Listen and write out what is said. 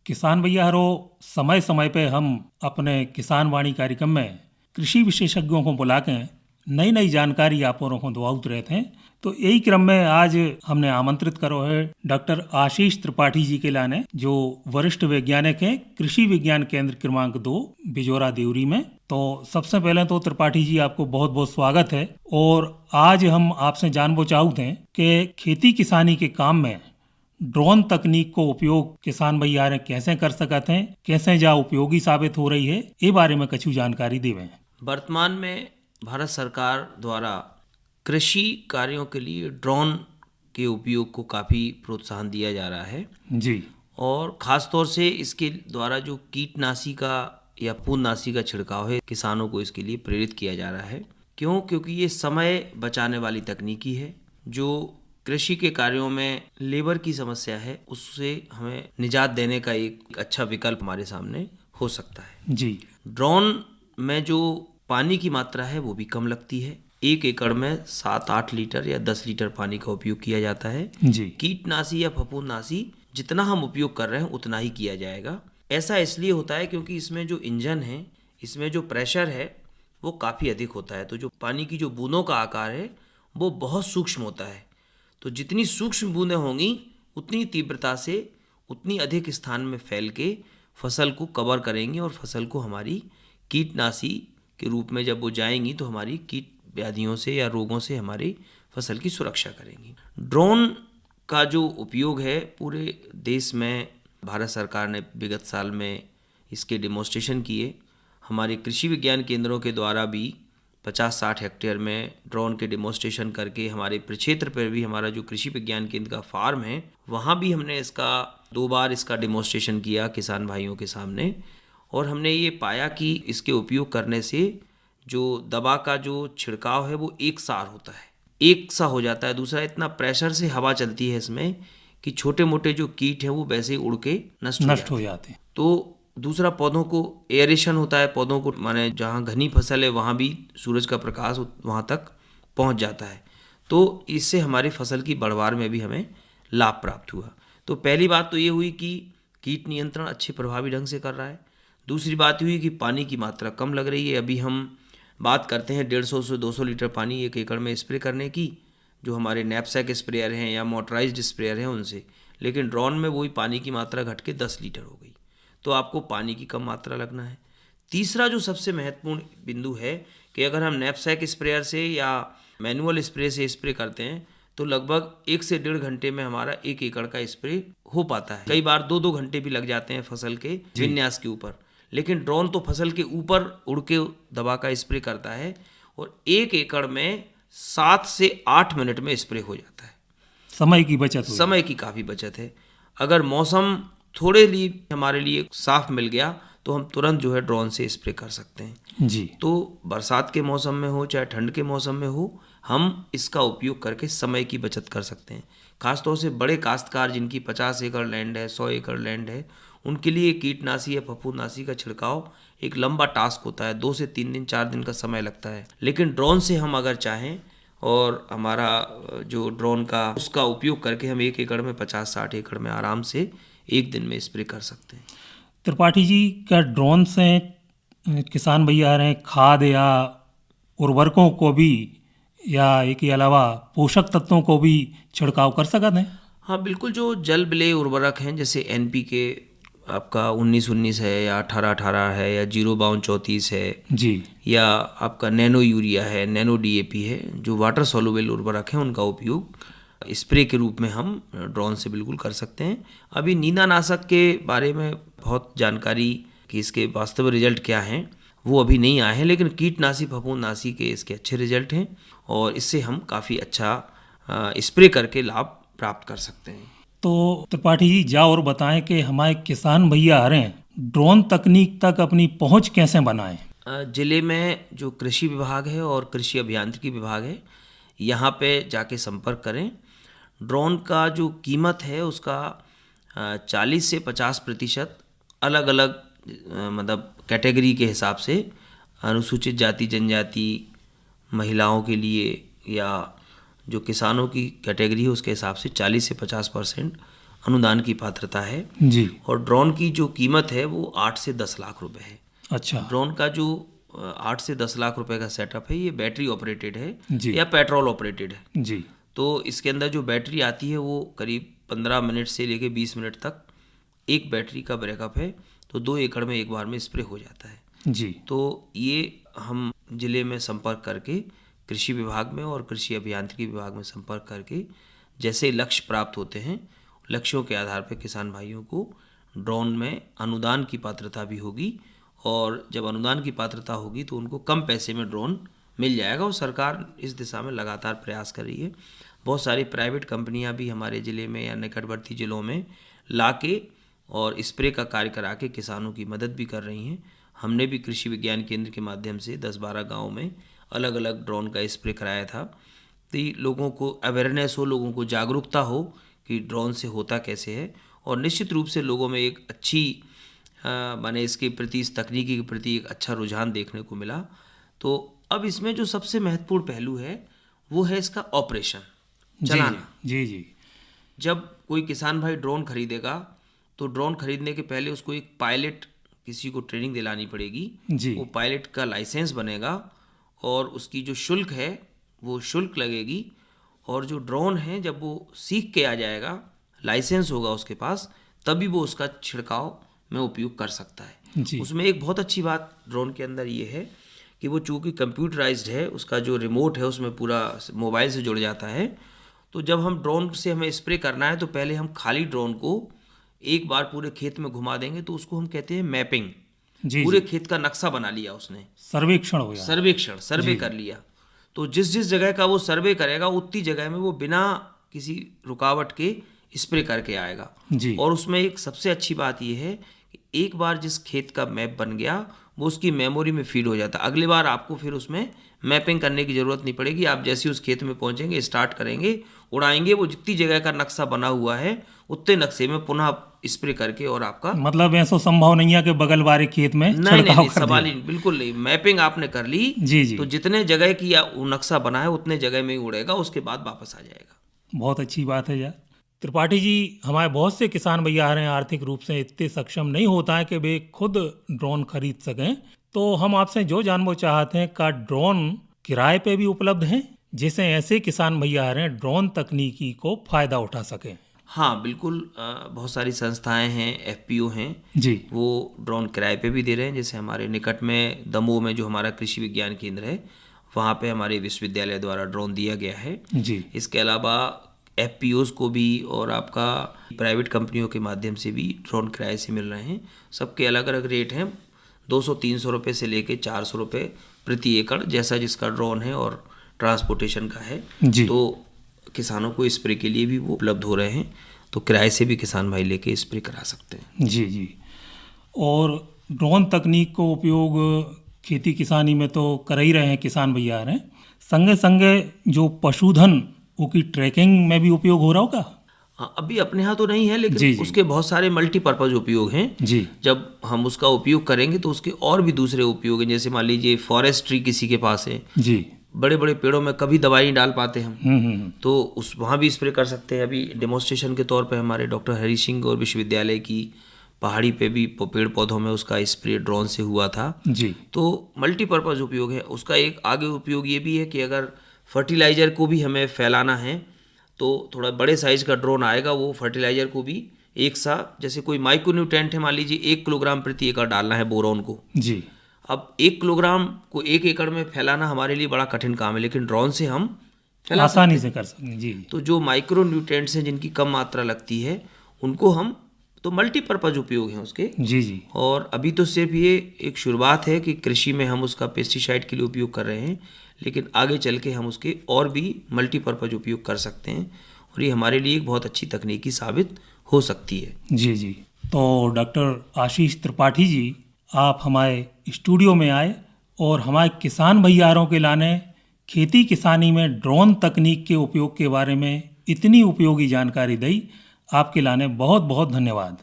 किसान भैया हरो समय समय पे हम अपने किसान वाणी कार्यक्रम में कृषि विशेषज्ञों को बुला के नई नई जानकारी आप औरों को दुआउत रहते हैं। तो यही क्रम में आज हमने आमंत्रित करो है डॉक्टर आशीष त्रिपाठी जी के लाने, जो वरिष्ठ वैज्ञानिक हैं कृषि विज्ञान केंद्र क्रमांक 2 बिजोरा देवरी में। तो सबसे पहले तो त्रिपाठी जी आपको बहुत बहुत स्वागत है। और आज हम आपसे जानबो चाहते हैं कि खेती किसानी के काम में ड्रोन तकनीक को उपयोग किसान भैया ने कैसे कर सकते हैं, कैसे जा उपयोगी साबित हो रही है, ये बारे में कछु जानकारी देवें। वर्तमान में भारत सरकार द्वारा कृषि कार्यों के लिए ड्रोन के उपयोग को काफ़ी प्रोत्साहन दिया जा रहा है जी। और ख़ास तौर से इसके द्वारा जो कीटनाशी का या फूंदनाशी का छिड़काव है, किसानों को इसके लिए प्रेरित किया जा रहा है। क्योंकि ये समय बचाने वाली तकनीकी है। जो कृषि के कार्यों में लेबर की समस्या है, उससे हमें निजात देने का एक अच्छा विकल्प हमारे सामने हो सकता है जी। ड्रोन में जो पानी की मात्रा है वो भी कम लगती है। 1 एकड़ में 7-8 लीटर या 10 लीटर पानी का उपयोग किया जाता है। जी। कीटनाशी या फफूंदनाशी जितना हम उपयोग कर रहे हैं उतना ही किया जाएगा। ऐसा इसलिए होता है क्योंकि इसमें जो इंजन है, इसमें जो प्रेशर है वो काफ़ी अधिक होता है। तो जो पानी की जो बूंदों का आकार है वो बहुत सूक्ष्म होता है। तो जितनी सूक्ष्म बूंदें होंगी उतनी तीव्रता से उतनी अधिक स्थान में फैल के फसल को कवर करेंगी और फसल को हमारी कीटनाशी के रूप में जब वो जाएंगी तो हमारी कीट व्याधियों से या रोगों से हमारी फसल की सुरक्षा करेंगी। ड्रोन का जो उपयोग है पूरे देश में भारत सरकार ने विगत साल में इसके डेमोन्स्ट्रेशन किए। हमारे कृषि विज्ञान केंद्रों के द्वारा भी 50-60 हेक्टेयर में ड्रोन के डेमोन्स्ट्रेशन करके हमारे प्रक्षेत्र पर भी हमारा जो कृषि विज्ञान केंद्र का फार्म है वहाँ भी हमने इसका 2 बार इसका डेमोन्स्ट्रेशन किया किसान भाइयों के सामने। और हमने ये पाया कि इसके उपयोग करने से जो दवा का जो छिड़काव है वो एक सार होता है, एक सा हो जाता है। दूसरा, इतना प्रेशर से हवा चलती है इसमें कि छोटे मोटे जो कीट हैं वो वैसे ही उड़ के नष्ट हो जाते हैं। तो दूसरा, पौधों को एयरेशन होता है, पौधों को माने जहाँ घनी फसल है वहाँ भी सूरज का प्रकाश वहाँ तक पहुँच जाता है। तो इससे हमारी फसल की बढ़वार में भी हमें लाभ प्राप्त हुआ। तो पहली बात तो ये हुई कि कीट नियंत्रण अच्छे प्रभावी ढंग से कर रहा है। दूसरी बात हुई कि पानी की मात्रा कम लग रही है। अभी हम बात करते हैं 150 से 200 लीटर पानी 1 एकड़ में स्प्रे करने की, जो हमारे नैपसैक स्प्रेयर हैं या मोटराइज्ड स्प्रेयर हैं उनसे। लेकिन ड्रोन में वही पानी की मात्रा घट के 10 लीटर हो गई। तो आपको पानी की कम मात्रा लगना है। तीसरा जो सबसे महत्वपूर्ण बिंदु है कि अगर हम नैपसैक स्प्रेयर से या मैनुअल स्प्रे से स्प्रे करते हैं तो लगभग 1 से 1.5 घंटे में हमारा 1 एकड़ का स्प्रे हो पाता है। कई बार 2-2 घंटे भी लग जाते हैं फसल के विन्यास के ऊपर। लेकिन ड्रोन तो फसल के ऊपर उड़ के दवा का स्प्रे करता है और 1 एकड़ में 7 से 8 मिनट में स्प्रे हो जाता है। समय की बचत हुई। समय की काफ़ी बचत है। अगर मौसम थोड़े लिए हमारे लिए साफ मिल गया तो हम तुरंत जो है ड्रोन से स्प्रे कर सकते हैं जी। तो बरसात के मौसम में हो चाहे ठंड के मौसम में हो, हम इसका उपयोग करके समय की बचत कर सकते हैं। खासतौर से बड़े काश्तकार जिनकी 50 एकड़ लैंड है, 100 एकड़ लैंड है, उनके लिए कीटनाशी या फफूंदनाशी का छिड़काव एक लंबा टास्क होता है। 2 से 3 दिन 4 दिन का समय लगता है। लेकिन ड्रोन से हम अगर चाहें और हमारा जो ड्रोन का उसका उपयोग करके हम 1 एकड़ में 50-60 एकड़ में आराम से 1 दिन में स्प्रे कर सकते हैं। त्रिपाठी जी, क्या ड्रोन से किसान भैया रहे खाद या उर्वरकों को भी या एक के अलावा पोषक तत्वों को भी छिड़काव कर सकते हैं? हाँ बिल्कुल। जो जल विलेय उर्वरक हैं जैसे NPK आपका 19-19 है या 18-18 है या 052-34 है जी, या आपका नैनो यूरिया है, नैनो DAP है, जो वाटर सॉल्युबल उर्वरक हैं उनका उपयोग स्प्रे के रूप में हम ड्रोन से बिल्कुल कर सकते हैं। अभी नींदानाशक के बारे में बहुत जानकारी कि इसके वास्तविक रिजल्ट क्या हैं वो अभी नहीं आए हैं, लेकिन कीटनाशी फफूंदनाशी के इसके अच्छे रिजल्ट हैं और इससे हम काफ़ी अच्छा स्प्रे करके लाभ प्राप्त कर सकते हैं। तो त्रिपाठी जी जाओ और बताएं कि हमारे किसान भैया आ रहे हैं ड्रोन तकनीक तक अपनी पहुंच कैसे बनाएं? जिले में जो कृषि विभाग है और कृषि अभियांत्रिकी विभाग है यहाँ पे जाके संपर्क करें। ड्रोन का जो कीमत है उसका 40 से 50% अलग अलग मतलब कैटेगरी के हिसाब से, अनुसूचित जाति जनजाति, महिलाओं के लिए या जो किसानों की कैटेगरी है उसके हिसाब से 40 से 50% अनुदान की पात्रता है। जी। और ड्रोन की जो कीमत है वो 8 से 10 लाख रुपए है। अच्छा। ड्रोन का जो 8 से 10 लाख रुपए का सेटअप है, ये बैटरी ऑपरेटेड है जी। या पेट्रोल ऑपरेटेड है। जी। तो इसके अंदर जो बैटरी आती है वो करीब 15 मिनट से लेके 20 मिनट तक एक बैटरी का बैकअप है, तो 2 एकड़ में एक बार में स्प्रे हो जाता है। जी। तो ये हम जिले में संपर्क करके कृषि विभाग में और कृषि अभियांत्रिकी विभाग में संपर्क करके जैसे लक्ष्य प्राप्त होते हैं, लक्ष्यों के आधार पर किसान भाइयों को ड्रोन में अनुदान की पात्रता भी होगी, और जब अनुदान की पात्रता होगी तो उनको कम पैसे में ड्रोन मिल जाएगा। और सरकार इस दिशा में लगातार प्रयास कर रही है। बहुत सारी प्राइवेट कंपनियां भी हमारे ज़िले में या निकटवर्ती ज़िलों में लाके और स्प्रे का कार्य करा के किसानों की मदद भी कर रही हैं। हमने भी कृषि विज्ञान केंद्र के माध्यम से 10-12 गाँव में अलग अलग ड्रोन का स्प्रे कराया था, तो लोगों को अवेयरनेस हो, लोगों को जागरूकता हो कि ड्रोन से होता कैसे है। और निश्चित रूप से लोगों में एक अच्छी माने इसके प्रति, इस तकनीकी के प्रति एक अच्छा रुझान देखने को मिला। तो अब इसमें जो सबसे महत्वपूर्ण पहलू है वो है इसका ऑपरेशन, चलाना। जी। जी। जब कोई किसान भाई ड्रोन खरीदेगा तो ड्रोन खरीदने के पहले उसको एक पायलट, किसी को ट्रेनिंग दिलानी पड़ेगी। जी। वो पायलट का लाइसेंस बनेगा और उसकी जो शुल्क है वो शुल्क लगेगी। और जो ड्रोन है जब वो सीख के आ जाएगा, लाइसेंस होगा उसके पास, तभी वो उसका छिड़काव में उपयोग कर सकता है। जी। उसमें एक बहुत अच्छी बात ड्रोन के अंदर ये है कि वो चूँकि कंप्यूटराइज्ड है, उसका जो रिमोट है उसमें पूरा मोबाइल से जुड़ जाता है। तो जब हम ड्रोन से हमें स्प्रे करना है तो पहले हम खाली ड्रोन को एक बार पूरे खेत में घुमा देंगे, तो उसको हम कहते हैं मैपिंग। जी। पूरे खेत का नक्शा बना लिया उसने, सर्वेक्षण हो गया। सर्वे कर लिया। तो जिस जिस जगह का वो सर्वे करेगा उतनी जगह में वो बिना किसी रुकावट के स्प्रे करके आएगा। जी। और उसमें एक सबसे अच्छी बात ये है कि एक बार जिस खेत का मैप बन गया वो उसकी मेमोरी में फीड हो जाता है। अगली बार आपको फिर उसमें मैपिंग करने की ज़रूरत नहीं पड़ेगी। आप जैसे उस खेत में पहुंचेंगे, स्टार्ट करेंगे, उड़ाएंगे, वो जितनी जगह का नक्शा बना हुआ है उतने नक्शे में पुनः स्प्रे करके और आपका मतलब ऐसा संभव नहीं है कि बगल वाले खेत में नहीं, सवाल ही बिल्कुल नहीं। मैपिंग आपने कर ली। जी। तो जितने जगह की नक्शा बना है उतने जगह में ही उड़ेगा, उसके बाद वापस आ जाएगा। बहुत अच्छी बात है यार। त्रिपाठी जी, हमारे बहुत से किसान भैया हैं आर्थिक रूप से इतने सक्षम नहीं होता है कि वे खुद ड्रोन खरीद सकें, तो हम आपसे जो जानना चाहते हैं का ड्रोन किराए पे भी उपलब्ध हैं, जिससे ऐसे किसान भैया हैं ड्रोन तकनीकी को फायदा उठा सकें। हाँ बिल्कुल, बहुत सारी संस्थाएं हैं, FPO हैं जी, वो ड्रोन किराए पे भी दे रहे हैं। जैसे हमारे निकट में दमोह में जो हमारा कृषि विज्ञान केंद्र है, वहाँ पे हमारे विश्वविद्यालय द्वारा ड्रोन दिया गया है। जी। इसके अलावा FPOs को भी और आपका प्राइवेट कंपनियों के माध्यम से भी ड्रोन किराए से मिल रहे हैं। सबके अलग अलग रेट हैं, 200-300 रुपये से लेके 400 रुपये प्रति एकड़, जैसा जिसका ड्रोन है और ट्रांसपोर्टेशन का है। जी। तो किसानों को स्प्रे के लिए भी वो उपलब्ध हो रहे हैं, तो किराए से भी किसान भाई लेके स्प्रे करा सकते हैं। जी। और ड्रोन तकनीक को उपयोग खेती किसानी में तो कर ही रहे हैं किसान भैया हैं, संगे संगे जो पशुधन उसकी ट्रैकिंग में भी उपयोग हो रहा होगा। हाँ, अभी अपने यहाँ तो नहीं है, लेकिन जी। उसके बहुत सारे मल्टीपर्पज़ उपयोग हैं। जी। जब हम उसका उपयोग करेंगे तो उसके और भी दूसरे उपयोग हैं। जैसे मान लीजिए फॉरेस्ट्री किसी के पास है, जी, बड़े बड़े पेड़ों में कभी दवाई नहीं डाल पाते हम, तो उस वहाँ भी स्प्रे कर सकते हैं। अभी डेमोन्स्ट्रेशन के तौर पे हमारे डॉक्टर हरी सिंह और विश्वविद्यालय की पहाड़ी पे भी पेड़ पौधों में उसका स्प्रे ड्रोन से हुआ था। जी। तो मल्टीपर्पज़ उपयोग है उसका। एक आगे उपयोग ये भी है कि अगर फर्टिलाइज़र को भी हमें फैलाना है तो थोड़ा बड़े साइज़ का ड्रोन आएगा, वो फर्टिलाइज़र को भी एक साथ, जैसे कोई माइक्रोन्यूट्रेंट है, मान लीजिए 1 किलोग्राम प्रति एकड़ डालना है बोरोन को। जी। अब 1 किलोग्राम को 1 एकड़ में फैलाना हमारे लिए बड़ा कठिन काम है, लेकिन ड्रोन से हम फैला आसानी से कर सकते हैं। जी। तो जो माइक्रो न्यूट्रिएंट्स हैं जिनकी कम मात्रा लगती है उनको हम, तो मल्टीपर्पज़ उपयोग हैं उसके। जी। और अभी तो सिर्फ ये एक शुरुआत है कि कृषि में हम उसका पेस्टिसाइड के लिए उपयोग कर रहे हैं, लेकिन आगे चल के हम उसके और भी मल्टीपर्पज़ उपयोग कर सकते हैं और ये हमारे लिए एक बहुत अच्छी तकनीकी साबित हो सकती है। जी। तो डॉक्टर आशीष त्रिपाठी जी, आप हमारे स्टूडियो में आए और हमारे किसान भैयारों के लाने खेती किसानी में ड्रोन तकनीक के उपयोग के बारे में इतनी उपयोगी जानकारी दी। आपके लाने बहुत बहुत धन्यवाद।